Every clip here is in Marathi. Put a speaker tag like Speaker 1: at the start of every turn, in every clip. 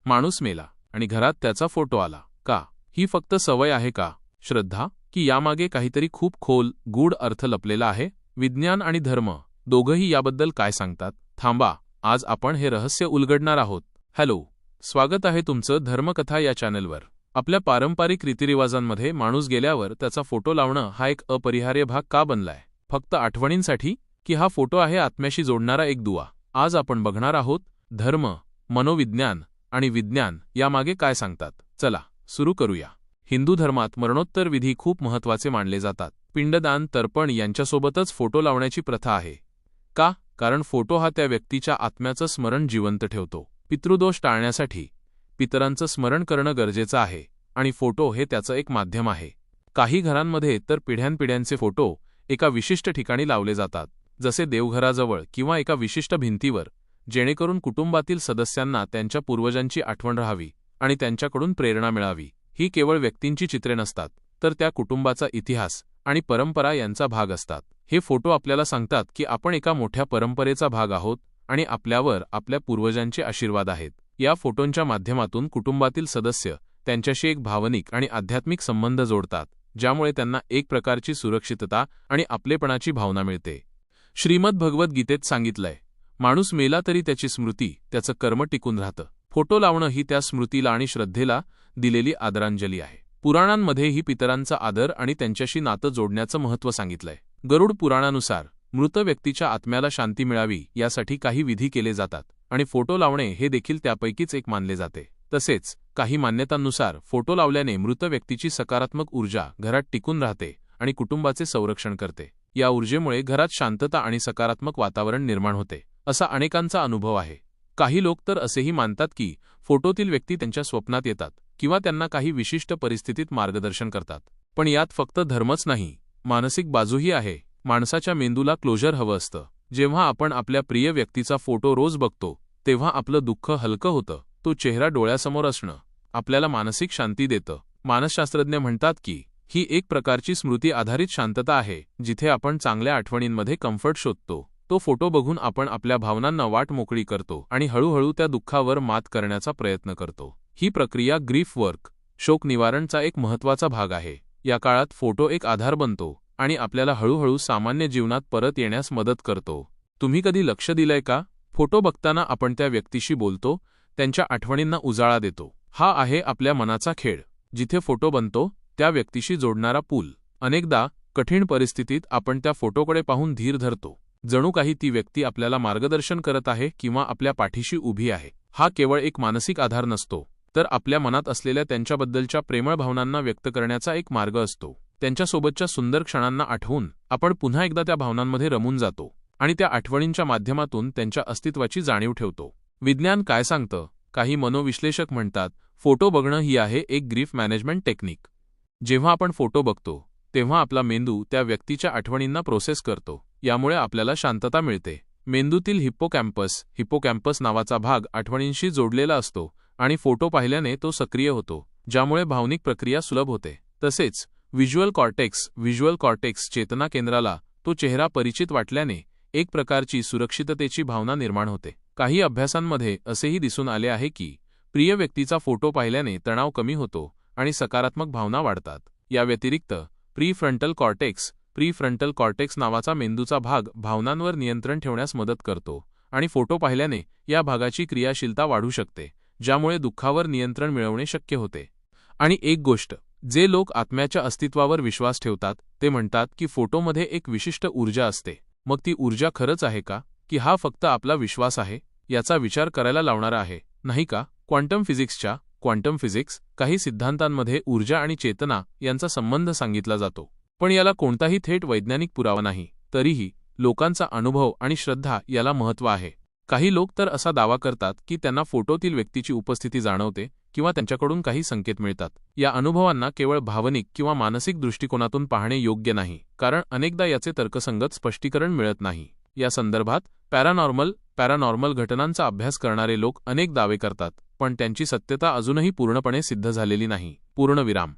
Speaker 1: माणूस मेला आणि घरात त्याचा फोटो आला का? ही फक्त सवय आहे का? श्रद्धा? की यामागे काहीतरी खूप खोल गूढ अर्थ लपलेला आहे? विज्ञान आणि धर्म दोघंही याबद्दल काय सांगतात? थांबा, आज आपण हे रहस्य उलगडणार आहोत. हॅलो, स्वागत आहे तुमचं धर्मकथा या चॅनलवर. आपल्या पारंपरिक रीतिरिवाजांमध्ये माणूस गेल्यावर त्याचा फोटो लावणं हा एक अपरिहार्य भाग का बनलाय? फक्त आठवणींसाठी, की हा फोटो आहे आत्म्याशी जोडणारा एक दुवा? आज आपण बघणार आहोत धर्म, मनोविज्ञान आणि विज्ञान यामागे काय सांगतात. चला सुरू करूया. हिंदू धर्मात मरणोत्तर विधी खूप महत्त्वाचे मानले जातात. पिंडदान, तर्पण यांच्यासोबतच फोटो लावण्याची प्रथा आहे. का? कारण फोटो हा त्या व्यक्तीच्या आत्म्याचं स्मरण जिवंत ठेवतो. पितृदोष टाळण्यासाठी पितरांचं स्मरण करणं गरजेचं आहे आणि फोटो हे त्याचं एक माध्यम आहे. काही घरांमध्ये तर पिढ्यानपिढ्यांचे फोटो एका विशिष्ट ठिकाणी लावले जातात, जसे देवघराजवळ किंवा एका विशिष्ट भिंतीवर, जेणेकरून कुटुंबातील सदस्यांना त्यांच्या पूर्वजांची आठवण राहावी आणि त्यांच्याकडून प्रेरणा मिळावी. ही केवळ व्यक्तींची चित्रे नसतात, तर त्या कुटुंबाचा इतिहास आणि परंपरा यांचा भाग असतात. हे फोटो आपल्याला सांगतात की आपण एका मोठ्या परंपरेचा भाग आहोत आणि आपल्यावर आपल्या पूर्वजांचे आशीर्वाद आहेत. या फोटोंच्या माध्यमातून कुटुंबातील सदस्य त्यांच्याशी एक भावनिक आणि आध्यात्मिक संबंध जोडतात, ज्यामुळे त्यांना एक प्रकारची सुरक्षितता आणि आपलेपणाची भावना मिळते. श्रीमद भगवद्गीतेत सांगितलंय, माणूस मेला तरी त्याची स्मृती, त्याचं कर्म टिकून राहतं. फोटो लावणं ही त्या स्मृतीला आणि श्रद्धेला दिलेली आदरांजली आहे. पुराणांमध्येही पितरांचा आदर आणि त्यांच्याशी नातं जोडण्याचं महत्त्व सांगितलंय. गरुड पुराणानुसार मृत व्यक्तीच्या आत्म्याला शांती मिळावी यासाठी काही विधी केले जातात आणि फोटो लावणे हे देखील त्यापैकीच एक मानले जाते. तसेच काही मान्यतांनुसार फोटो लावल्याने मृत व्यक्तीची सकारात्मक ऊर्जा घरात टिकून राहते आणि कुटुंबाचे संरक्षण करते. या ऊर्जेमुळे घरात शांतता आणि सकारात्मक वातावरण निर्माण होते, असा अनेकांचा अनुभव आहे. काही लोक तर असेही मानतात की फोटोतील व्यक्ती त्यांच्या स्वप्नात येतात किंवा त्यांना काही विशिष्ट परिस्थितीत मार्गदर्शन करतात. पण यात फक्त धर्मच नाही, मानसिक बाजूही आहे. माणसाच्या मेंदूला क्लोजर हवं असतं. जेव्हा आपण आपल्या प्रिय व्यक्तीचा फोटो रोज बघतो, तेव्हा आपलं दुःख हलकं होतं. तो चेहरा डोळ्यासमोर असणं आपल्याला मानसिक शांती देतं. मानसशास्त्रज्ञ म्हणतात की ही एक प्रकारची स्मृती आधारित शांतता आहे, जिथे आपण चांगल्या आठवणींमध्ये कम्फर्ट शोधतो. तो फोटो बघून आपण आपल्या भावनांना वाट मोकळी करतो आणि हळूहळू त्या दुःखावर मात करण्याचा प्रयत्न करतो. ही प्रक्रिया ग्रीफ वर्क, शोक निवारणचा एक महत्त्वाचा भाग आहे. या काळात फोटो एक आधार बनतो आणि आपल्याला हळूहळू सामान्य जीवनात परत येण्यास मदत करतो. तुम्ही कधी लक्ष दिलंय का? फोटो बघताना आपण त्या व्यक्तीशी बोलतो, त्यांच्या आठवणींना उजाळा देतो. हा आहे आपल्या मनाचा खेळ. जिथे फोटो बनतो, त्या व्यक्तीशी जोडणारा पूल. अनेकदा कठीण परिस्थितीत आपण त्या फोटोकडे पाहून धीर धरतो, जणू काही ती व्यक्ती आपल्याला मार्गदर्शन करत आहे किंवा आपल्या पाठीशी उभी आहे. हा केवळ एक मानसिक आधार नसतो, तर आपल्या मनात असलेल्या त्यांच्याबद्दलच्या प्रेमळ भावनांना व्यक्त करण्याचा एक मार्ग असतो. त्यांच्यासोबतच्या सुंदर क्षणांना आठवून आपण पुन्हा एकदा त्या भावनांमध्ये रमून जातो आणि त्या आठवणींच्या माध्यमातून त्यांच्या अस्तित्वाची जाणीव ठेवतो. विज्ञान काय सांगतं? काही मनोविश्लेषक म्हणतात, फोटो बघणं ही आहे एक ग्रीफ मॅनेजमेंट टेक्निक. जेव्हा आपण फोटो बघतो, तेव्हा आपला मेंदू त्या व्यक्तीच्या आठवणींना प्रोसेस करतो. यामुळे आपल्याला शांतता मिळते. मेंदूतील हिप्पोकॅम्पस नावाचा भाग आठवणींशी जोडलेला असतो आणि फोटो पाहिल्याने तो सक्रिय होतो, ज्यामुळे भावनिक प्रक्रिया सुलभ होते. तसेच व्हिज्युअल कॉर्टेक्स चेतना केंद्राला तो चेहरा परिचित वाटल्याने एक प्रकारची सुरक्षिततेची भावना निर्माण होते. काही अभ्यासांमध्ये असेही दिसून आले आहे की प्रिय व्यक्तीचा फोटो पाहिल्याने तणाव कमी होतो आणि सकारात्मक भावना वाढतात. या व्यतिरिक्त प्रीफ्रंटल कॉर्टेक्स नावाचा मेंदूचा भाग भावनांवर नियंत्रण ठेवण्यास मदत करतो आणि फोटो पाहिल्याने या भागाची क्रियाशीलता वाढू शकते, ज्यामुळे दुःखावर नियंत्रण मिळवणे शक्य होते. आणि एक गोष्ट, जे लोक आत्म्याच्या अस्तित्वावर विश्वास ठेवतात ते म्हणतात की फोटोमध्ये एक विशिष्ट ऊर्जा असते. मग ती ऊर्जा खरंच आहे का, की हा फक्त आपला विश्वास आहे? याचा विचार करायला लावणारा आहे, नाही का? क्वांटम फिजिक्स काही सिद्धांतांमध्ये ऊर्जा आणि चेतना यांचा संबंध सांगितला जातो, पण याला कोणताही थेट वैज्ञानिक पुरावा नाही. तरीही लोकांचा अनुभव आणि श्रद्धा याला महत्त्व आहे. काही लोक तर असा दावा करतात की त्यांना फोटोतील व्यक्तीची उपस्थिती जाणवते किंवा त्यांच्याकडून काही संकेत मिळतात. या अनुभवांना केवळ भावनिक किंवा मानसिक दृष्टिकोनातून पाहणे योग्य नाही, कारण अनेकदा याचे तर्कसंगत स्पष्टीकरण मिळत नाही. या संदर्भात पॅरानॉर्मल घटनांचा अभ्यास करणारे लोक अनेक दावे करतात, पण त्यांची सत्यता अजूनही पूर्णपणे सिद्ध झालेली नाही. पूर्णविराम.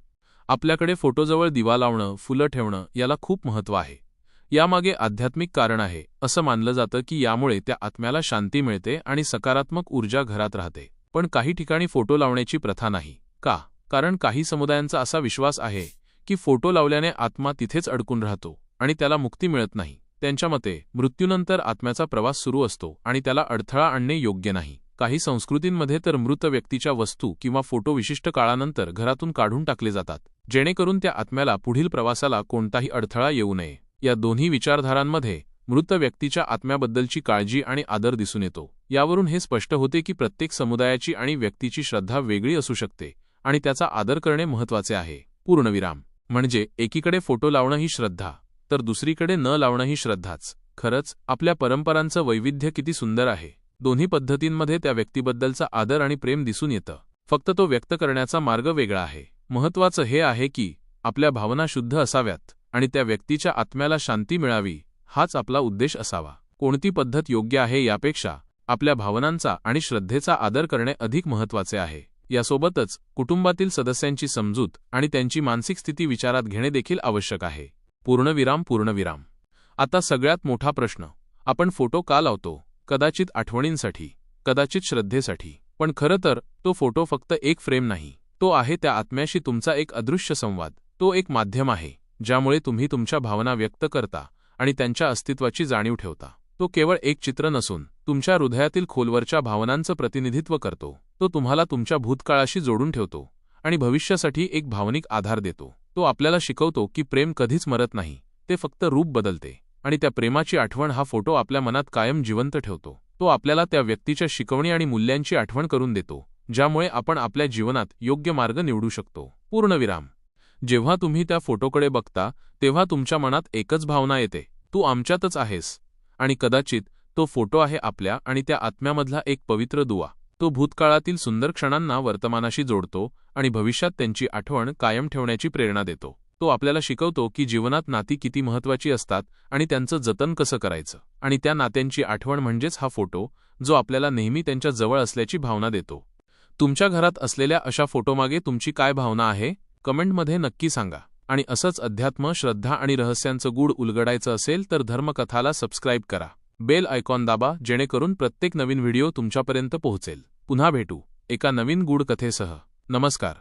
Speaker 1: आपल्याकडे फोटोजवळ दिवा लावणं, फुलं ठेवणं याला खूप महत्त्व आहे. यामागे आध्यात्मिक कारण आहे. असं मानलं जातं की यामुळे त्या आत्म्याला शांती मिळते आणि सकारात्मक ऊर्जा घरात राहते. पण काही ठिकाणी फोटो लावण्याची प्रथा नाही. का? कारण काही समुदायांचा असा विश्वास आहे की फोटो लावल्याने आत्मा तिथेच अडकून राहतो आणि त्याला मुक्ती मिळत नाही. त्यांच्या मते मृत्यूनंतर आत्म्याचा प्रवास सुरू असतो आणि त्याला अडथळा आणणे योग्य नाही. काही संस्कृतींमध्ये तर मृत व्यक्तीच्या वस्तू किंवा फोटो विशिष्ट काळानंतर घरातून काढून टाकले जातात, जेणेकरून त्या आत्म्याला पुढील प्रवासाला कोणताही अडथळा येऊ नये. या दोन्ही विचारधारांमध्ये मृत व्यक्तीच्या आत्म्याबद्दलची काळजी आणि आदर दिसून येतो. यावरून हे स्पष्ट होते की प्रत्येक समुदायाची आणि व्यक्तीची श्रद्धा वेगळी असू शकते आणि त्याचा आदर करणे महत्त्वाचे आहे. पूर्णविराम. म्हणजे एकीकडे फोटो लावणं ही श्रद्धा, तर दुसरीकडे न लावणं ही श्रद्धाच. खरंच आपल्या परंपरांचं वैविध्य किती सुंदर आहे. दोन्ही पद्धतींमध्ये त्या व्यक्तीबद्दलचा आदर आणि प्रेम दिसून येतं. फक्त तो व्यक्त करण्याचा मार्ग वेगळा आहे. महत्त्वाचं हे आहे की आपल्या भावना शुद्ध असाव्यात आणि त्या व्यक्तीच्या आत्म्याला शांती मिळावी, हाच आपला उद्देश असावा. कोणती पद्धत योग्य आहे यापेक्षा आपल्या भावनांचा आणि श्रद्धेचा आदर करणे अधिक महत्त्वाचे आहे. यासोबतच कुटुंबातील सदस्यांची समजूत आणि त्यांची मानसिक स्थिती विचारात घेणे देखील आवश्यक आहे. पूर्णविराम. आता सगळ्यात मोठा प्रश्न, आपण फोटो का लावतो? कदाचित आठवणींसाठी, कदाचित श्रद्धेसाठी. पण खरं तर तो फोटो फक्त एक फ्रेम नाही. तो आहे त्या आत्म्याशी तुमचा एक अदृश्य संवाद. तो एक माध्यम आहे ज्यामुळे तुम्ही तुमच्या भावना व्यक्त करता आणि त्यांच्या अस्तित्वाची जाणीव ठेवता. तो केवळ एक चित्र नसून तुमच्या हृदयातील खोलवरच्या भावनांचं प्रतिनिधित्व करतो. तो तुम्हाला तुमच्या भूतकाळाशी जोडून ठेवतो आणि भविष्यासाठी एक भावनिक आधार देतो. तो आपल्याला शिकवतो की प्रेम कधीच मरत नाही, ते फक्त रूप बदलते आणि त्या प्रेमाची आठवण हा फोटो आपल्या मनात कायम जिवंत ठेवतो. तो आपल्याला त्या व्यक्तीच्या शिकवणी आणि मूल्यांची आठवण करून देतो, ज्यामुळे आपण आपल्या जीवनात योग्य मार्ग निवडू शकतो. पूर्णविराम. जेव्हा तुम्ही त्या फोटोकडे बघता तेव्हा तुमच्या मनात एकच भावना येते, तू आमच्यातच आहेस. आणि कदाचित तो फोटो आहे आपल्या आणि त्या आत्म्यामधला एक पवित्र दुवा. तो भूतकाळातील सुंदर क्षणांना वर्तमानाशी जोडतो आणि भविष्यात त्यांची आठवण कायम ठेवण्याची प्रेरणा देतो. तो आपल्याला शिकवतो की जीवनात नाती किती महत्त्वाची असतात आणि त्यांचं जतन कसं करायचं. आणि त्या नात्यांची आठवण म्हणजेच हा फोटो, जो आपल्याला नेहमी त्यांच्या जवळ असल्याची भावना देतो. तुमच्या घरात असलेल्या अशा फोटोमागे तुमची काय भावना आहे? कमेंटमध्ये नक्की सांगा. आणि असंच अध्यात्म, श्रद्धा आणि रहस्यांचं गूढ उलगडायचं असेल तर धर्मकथाला सबस्क्राईब करा. बेल आयकॉन दाबा, जेणेकरून प्रत्येक नवीन व्हिडिओ तुमच्यापर्यंत पोहोचेल. पुन्हा भेटू एका नवीन गूढ कथेसह. नमस्कार.